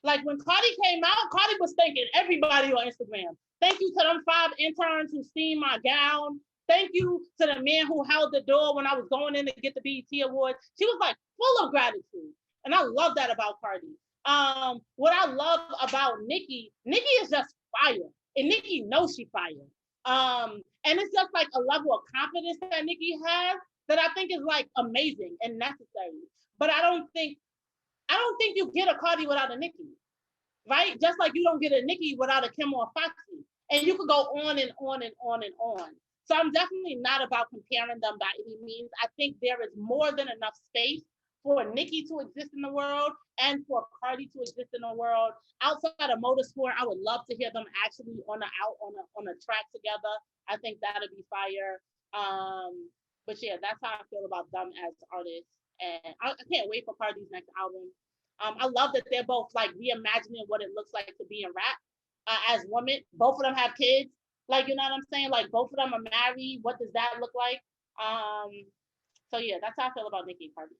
Like when Cardi came out, Cardi was thanking everybody on Instagram. Thank you to them 5 interns who steamed my gown. Thank you to the man who held the door when I was going in to get the BET Award. She was like full of gratitude. And I love that about Cardi. What I love about Nicki is just fire. And Nicki knows she fire. And it's just like a level of confidence that Nicki has that I think is like amazing and necessary. But I don't think you get a Cardi without a Nicki, right? Just like you don't get a Nicki without a Kim or a Foxy. And you could go on and on and on and on. So I'm definitely not about comparing them by any means. I think there is more than enough space for Nicki to exist in the world and for Cardi to exist in the world. Outside of motorsport, I would love to hear them actually on a track together. I think that'd be fire. But yeah, that's how I feel about them as artists. And I can't wait for Cardi's next album. I love that they're both like reimagining what it looks like to be in rap as women. Both of them have kids. Like, you know what I'm saying? Like both of them are married. What does that look like? So yeah, that's how I feel about Nicki and Cardi.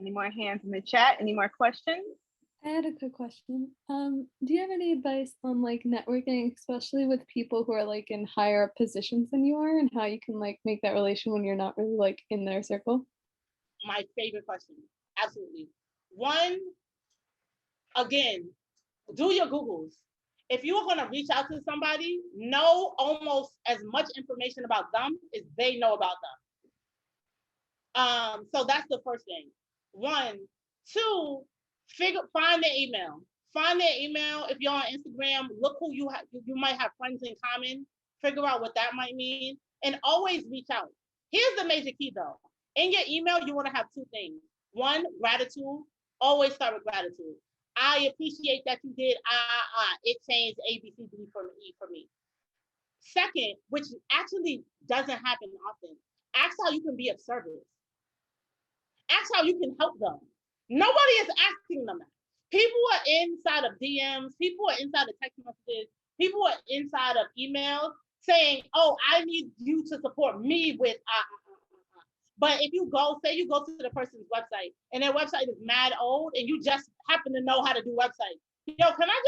Any more hands in the chat? Any more questions? I had a quick question. Do you have any advice on like networking, especially with people who are like in higher positions than you are, and how you can like make that relation when you're not really like in their circle? My favorite question. Absolutely. One, again, do your Googles. If you are going to reach out to somebody, know almost as much information about them as they know about them. So that's the first thing. 1, 2, find their email. Find their email. If you're on Instagram, look who you might have friends in common. Figure out what that might mean, and always reach out. Here's the major key though. In your email, you want to have 2 things. 1, gratitude. Always start with gratitude. I appreciate that you did. It changed A, B, C, D from E for me. Second, which actually doesn't happen often, ask how you can be of service. Ask how you can help them. Nobody is asking them that. People are inside of DMs. People are inside of text messages. People are inside of emails saying, oh, I need you to support me with But if you go to the person's website and their website is mad old and you just happen to know how to do websites. Yo, can I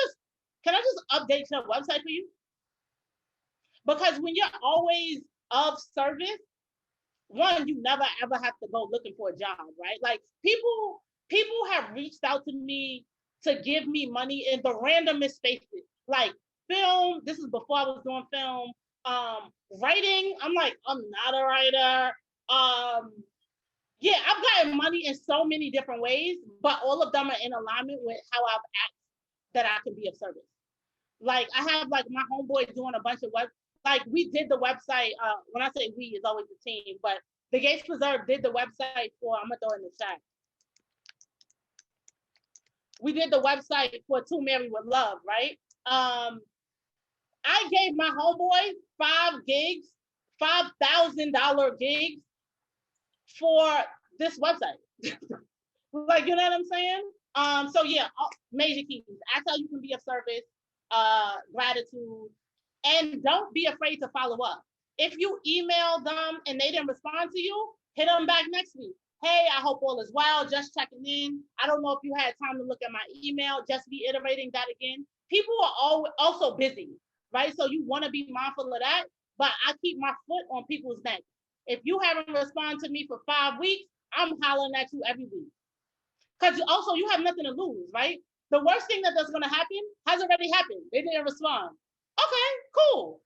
just update your website for you? Because when you're always of service, 1, you never ever have to go looking for a job, right? Like people have reached out to me to give me money in the randomest spaces. Like film. This is before I was doing film. Writing, I'm like, I'm not a writer. Yeah, I've gotten money in so many different ways, but all of them are in alignment with how I've asked that I can be of service. Like I have like my homeboy doing a bunch of like we did the website. When I say we, it's always the team, but the Gates Preserve did the website for, I'm gonna throw in the chat. We did the website for To Marry with Love, right? I gave my homeboy 5 gigs, $5,000 gigs for this website. Like, you know what I'm saying? So yeah, major keys. That's how you can be of service, gratitude, and don't be afraid to follow up. If you email them and they didn't respond to you, hit them back next week. Hey, I hope all is well, just checking in. I don't know if you had time to look at my email, just reiterating that again. People are also busy, right? So you want to be mindful of that, but I keep my foot on people's neck. If you haven't responded to me for 5 weeks, I'm hollering at you every week. Because also you have nothing to lose, right? The worst thing that's going to happen has already happened. They didn't respond. Okay, cool.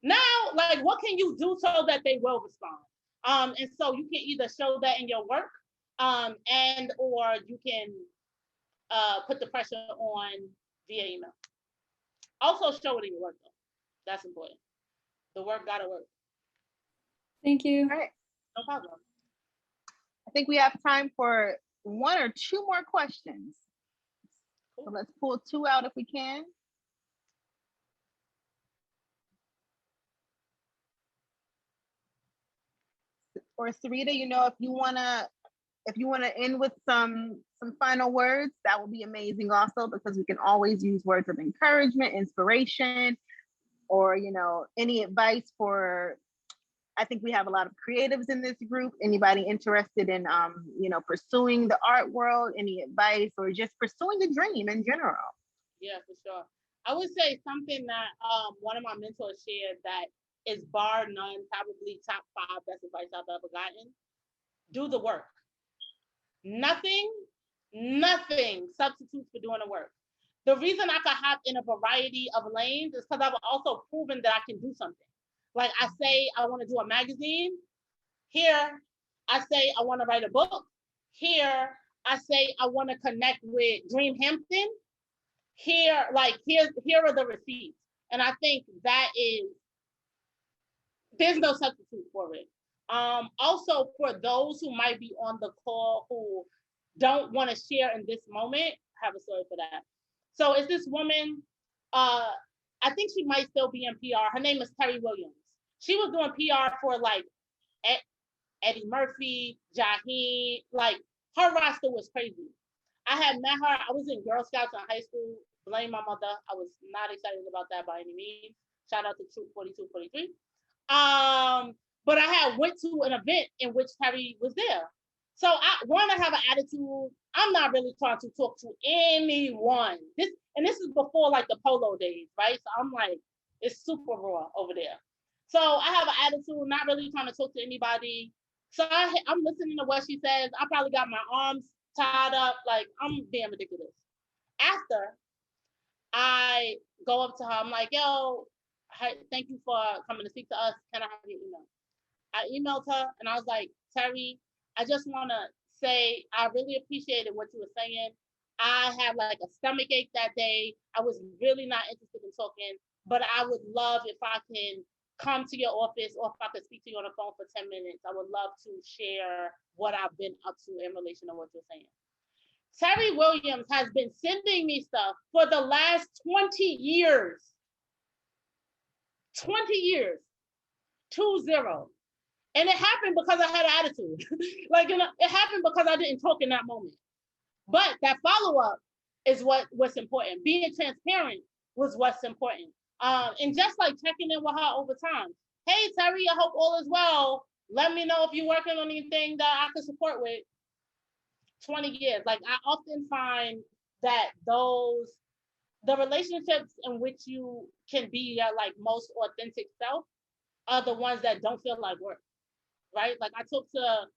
Now, like, what can you do so that they will respond? And so you can either show that in your work, and or you can put the pressure on via email. Also show it in your work, though. That's important. The work gotta work. Thank you. All right. No problem. I think we have time for 1 or 2 more questions. So let's pull 2 out if we can. Or Syreeta, you know, if you wanna end with some final words, that would be amazing also, because we can always use words of encouragement, inspiration, or, you know, any advice for, I think we have a lot of creatives in this group. Anybody interested in, you know, pursuing the art world, any advice, or just pursuing the dream in general? Yeah, for sure. I would say something that one of my mentors shared that is bar none, probably top 5 best advice I've ever gotten. Do the work. Nothing substitutes for doing the work. The reason I can hop in a variety of lanes is because I've also proven that I can do something. Like I say, I want to do a magazine. Here, I say I want to write a book. Here, I say I want to connect with Dream Hampton. Here are the receipts. And I think that is, there's no substitute for it. Also, for those who might be on the call who don't want to share in this moment, I have a story for that. So it's this woman, I think she might still be in PR. Her name is Terry Williams. She was doing PR for like Eddie Murphy, Jaheim, like her roster was crazy. I had met her, I was in Girl Scouts in high school. Blame my mother. I was not excited about that by any means. Shout out to Troop 4243. But I had went to an event in which Terry was there. So I have an attitude. I'm not really trying to talk to anyone. This is before like the polo days, right? So I'm like, it's super raw over there. So I have an attitude, not really trying to talk to anybody. So I'm listening to what she says. I probably got my arms tied up, like I'm being ridiculous. After I go up to her, I'm like, yo, thank you for coming to speak to us. Can I have your email? I emailed her and I was like, Terry, I just want to say I really appreciated what you were saying. I had like a stomach ache that day. I was really not interested in talking, but I would love if I can come to your office or if I could speak to you on the phone for 10 minutes. I would love to share what I've been up to in relation to what you're saying. Terry Williams has been sending me stuff for the last 20 years. 20 years. 20. And it happened because I had an attitude. Like, you know, it happened because I didn't talk in that moment. But that follow-up is what's important. Being transparent was what's important. And just like checking in with her over time. Hey, Terry, I hope all is well. Let me know if you're working on anything that I can support with. 20 years. Like, I often find that the relationships in which you can be your like most authentic self are the ones that don't feel like work, right? Like I talk to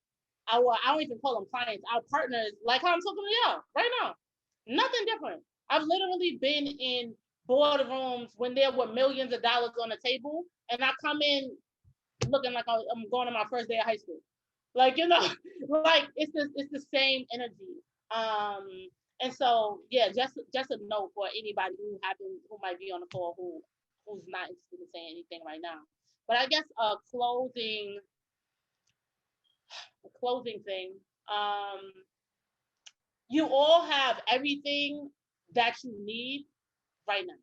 I don't even call them clients, our partners, like how I'm talking to y'all right now. Nothing different. I've literally been in boardrooms when there were millions of dollars on the table, and I come in looking like I'm going to my first day of high school. Like, you know, like it's the same energy. And so yeah, just a note for anybody who might be on the call who's not interested in saying anything right now. But I guess a closing thing. You all have everything that you need right now.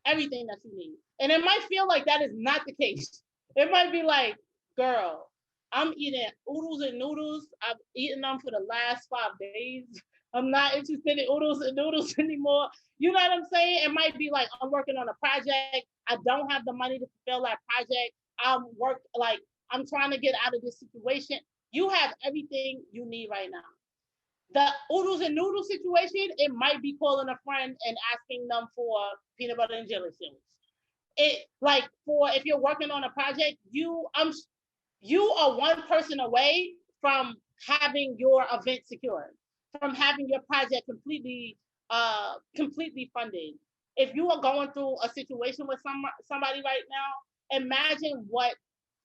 Everything that you need. And it might feel like that is not the case. It might be like, girl, I'm eating oodles and noodles. I've eaten them for the last 5 days. I'm not interested in oodles and noodles anymore. You know what I'm saying? It might be like, I'm working on a project. I don't have the money to fulfill that project. I'm trying to get out of this situation. You have everything you need right now. The oodles and noodles situation, it might be calling a friend and asking them for peanut butter and jelly sandwich. It like for if you're working on a project, you are one person away from having your event secured, from having your project completely funded. If you are going through a situation with somebody right now,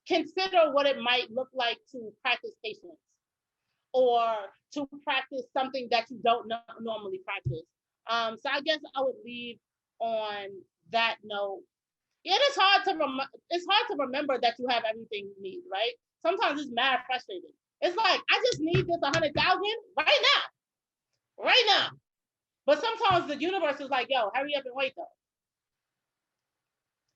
consider what it might look like to practice patience, or to practice something that you don't normally practice. So I guess I would leave on that note. It is hard to remember that you have everything you need, right? Sometimes it's mad frustrating. It's like, I just need this 100,000 right now. But sometimes the universe is like, yo, hurry up and wait though.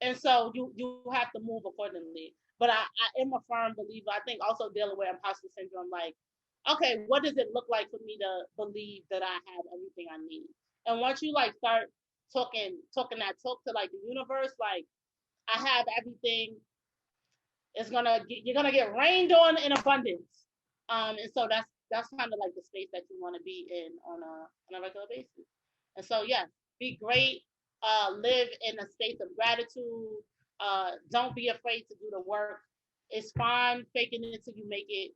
And so you have to move accordingly. But I am a firm believer. I think also dealing with imposter syndrome, like, okay, what does it look like for me to believe that I have everything I need? And once you like start talking that talk to like the universe, like, I have everything. You're gonna get rained on in abundance. And so that's kind of like the space that you want to be in on a regular basis. And so yeah, be great. Live in a space of gratitude. Don't be afraid to do the work. It's fine faking it until you make it.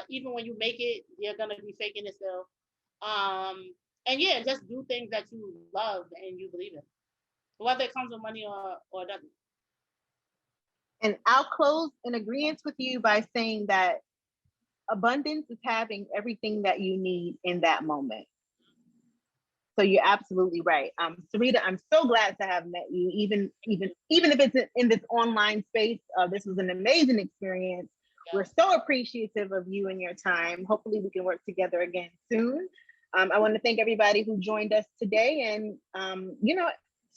Even when you make it, you're gonna be faking it still. And yeah, just do things that you love and you believe in, whether it comes with money or doesn't. And I'll close in agreement with you by saying that abundance is having everything that you need in that moment. So you're absolutely right. Syreeta, I'm so glad to have met you, even if it's in this online space. This was an amazing experience. Yeah. We're so appreciative of you and your time. Hopefully we can work together again soon. I want to thank everybody who joined us today, and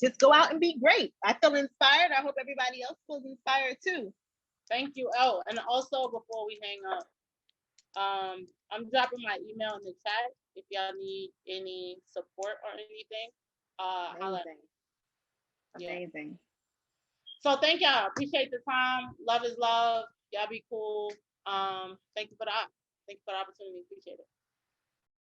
just go out and be great. I feel inspired. I hope everybody else feels inspired too. Thank you. Oh, and also before we hang up, I'm dropping my email in the chat if y'all need any support or anything. Amazing. So thank y'all. Appreciate the time. Love is love. Y'all be cool. Thank you for the opportunity. Appreciate it.